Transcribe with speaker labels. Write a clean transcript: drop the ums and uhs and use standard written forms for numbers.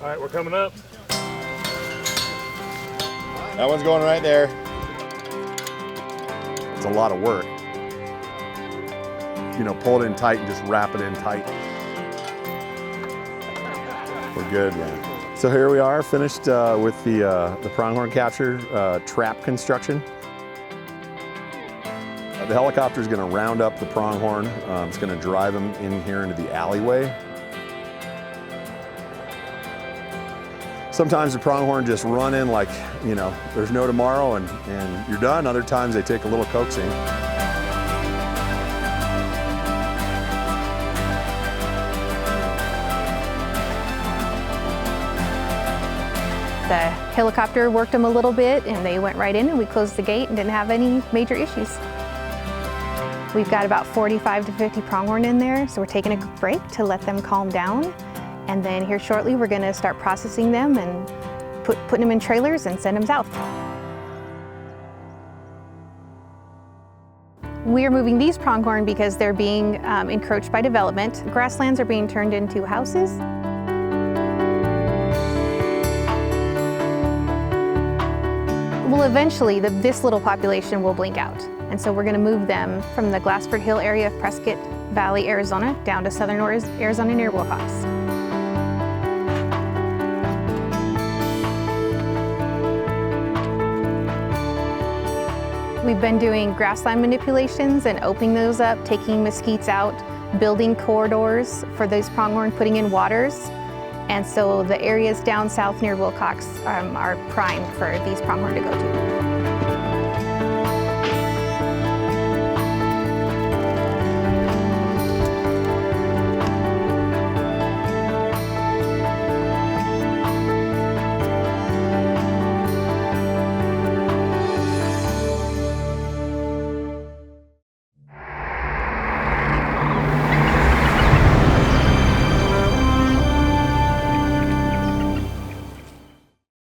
Speaker 1: All right, we're coming up.
Speaker 2: That one's going right there. It's a lot of work. You know, pull it in tight and just wrap it in tight. We're good, man. So here we are, finished with the pronghorn capture trap construction. The helicopter is going to round up the pronghorn. It's going to drive them in here into the alleyway. Sometimes the pronghorn just run in like, you know, there's no tomorrow and you're done. Other times they take a little coaxing.
Speaker 3: The helicopter worked them a little bit and they went right in and we closed the gate and didn't have any major issues. We've got about 45 to 50 pronghorn in there, so we're taking a break to let them calm down. And then here shortly we're going to start processing them and putting them in trailers and send them south. We are moving these pronghorn because they're being encroached by development. Grasslands are being turned into houses. Well, eventually this little population will blink out. And so we're going to move them from the Glassford Hill area of Prescott Valley, Arizona, down to southern Arizona near Wilcox. We've been doing grassland manipulations and opening those up, taking mesquites out, building corridors for those pronghorn, putting in waters. And so the areas down south near Wilcox are primed for these pronghorn to go to.